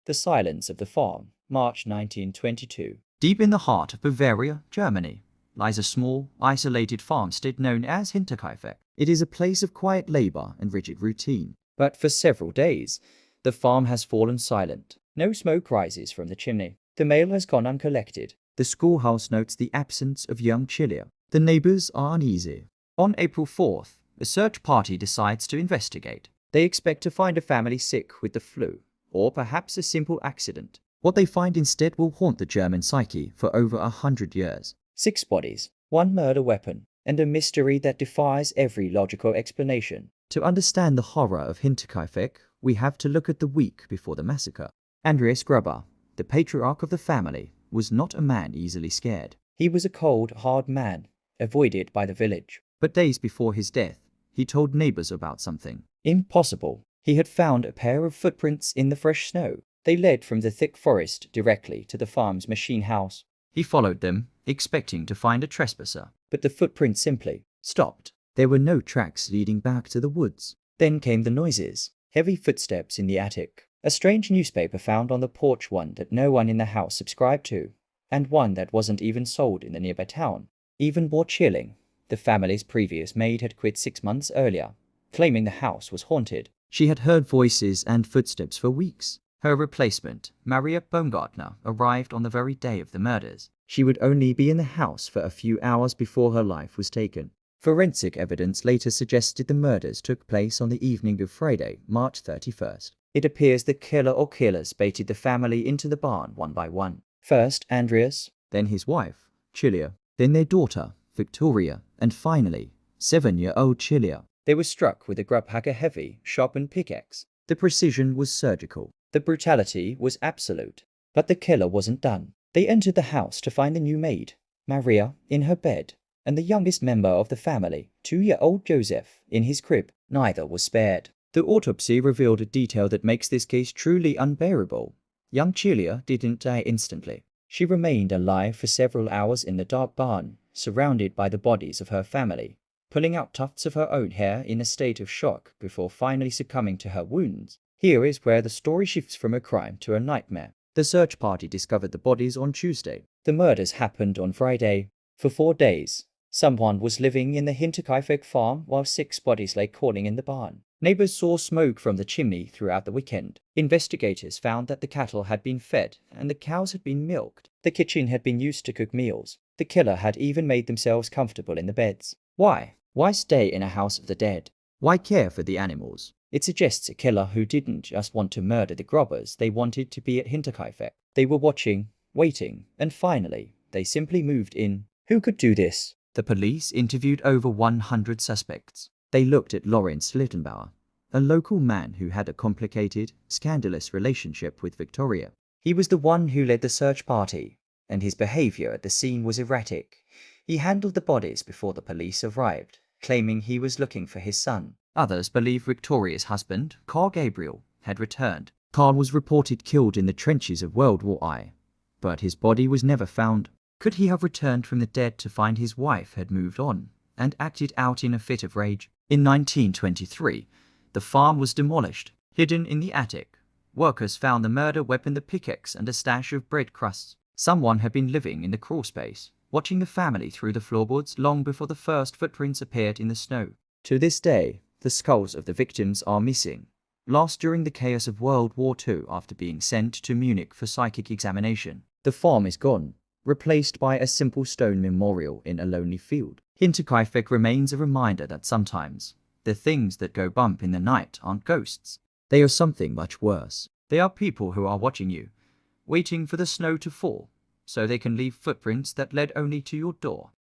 The Silence of the Farm, March 1922. Deep in the heart of Bavaria, Germany, lies a small, isolated farmstead known as Hinterkaifeck. It is a place of quiet labor and rigid routine. But for several days, the farm has fallen silent. No smoke rises from the chimney. The mail has gone uncollected. The schoolhouse notes the absence of young Chilia. The neighbors are uneasy. On April 4th, a search party decides to investigate. They expect to find a family sick with the flu, or perhaps a simple accident. What they find instead will haunt the German psyche for over 100 years. 6 bodies, 1 murder weapon, and a mystery that defies every logical explanation. To understand the horror of Hinterkaifeck, we have to look at the week before the massacre. Andreas Gruber, the patriarch of the family, was not a man easily scared. He was a cold, hard man, avoided by the village. But days before his death, he told neighbors about something. Impossible. He had found a pair of footprints in the fresh snow. They led from the thick forest directly to the farm's machine house. He followed them, expecting to find a trespasser. But the footprints simply stopped. There were no tracks leading back to the woods. Then came the noises. Heavy footsteps in the attic. A strange newspaper found on the porch, one that no one in the house subscribed to, and one that wasn't even sold in the nearby town. Even more chilling, the family's previous maid had quit 6 months earlier, claiming the house was haunted. She had heard voices and footsteps for weeks. Her replacement, Maria Baumgartner, arrived on the very day of the murders. She would only be in the house for a few hours before her life was taken. Forensic evidence later suggested the murders took place on the evening of Friday, March 31st. It appears the killer or killers baited the family into the barn one by one. First Andreas, then his wife, Chilia, then their daughter, Victoria, and finally, 7-year-old Chilia. They were struck with a Grubhacker heavy, sharpened pickaxe. The precision was surgical. The brutality was absolute. But the killer wasn't done. They entered the house to find the new maid, Maria, in her bed, and the youngest member of the family, 2-year-old Joseph, in his crib. Neither was spared. The autopsy revealed a detail that makes this case truly unbearable. Young Chilia didn't die instantly. She remained alive for several hours in the dark barn, surrounded by the bodies of her family, pulling out tufts of her own hair in a state of shock before finally succumbing to her wounds. Here is where the story shifts from a crime to a nightmare. The search party discovered the bodies on Tuesday. The murders happened on Friday. For 4 days, someone was living in the Hinterkaifeck farm while 6 bodies lay cooling in the barn. Neighbors saw smoke from the chimney throughout the weekend. Investigators found that the cattle had been fed and the cows had been milked. The kitchen had been used to cook meals. The killer had even made themselves comfortable in the beds. Why? Why stay in a house of the dead? Why care for the animals? It suggests a killer who didn't just want to murder the Grubbers, they wanted to be at Hinterkaifeck. They were watching, waiting, and finally, they simply moved in. Who could do this? The police interviewed over 100 suspects. They looked at Lawrence Littenbauer, a local man who had a complicated, scandalous relationship with Victoria. He was the one who led the search party, and his behavior at the scene was erratic. He handled the bodies before the police arrived, claiming he was looking for his son. Others believe Victoria's husband, Carl Gabriel, had returned. Carl was reported killed in the trenches of World War I, but his body was never found. Could he have returned from the dead to find his wife had moved on and acted out in a fit of rage? In 1923, the farm was demolished. Hidden in the attic, workers found the murder weapon, the pickaxe, and a stash of bread crusts. Someone had been living in the crawl space, watching the family through the floorboards long before the first footprints appeared in the snow. To this day, the skulls of the victims are missing, lost during the chaos of World War II after being sent to Munich for psychic examination. The farm is gone, replaced by a simple stone memorial in a lonely field. Hinterkaifeck remains a reminder that sometimes the things that go bump in the night aren't ghosts. They are something much worse. They are people who are watching you, waiting for the snow to fall, so they can leave footprints that led only to your door.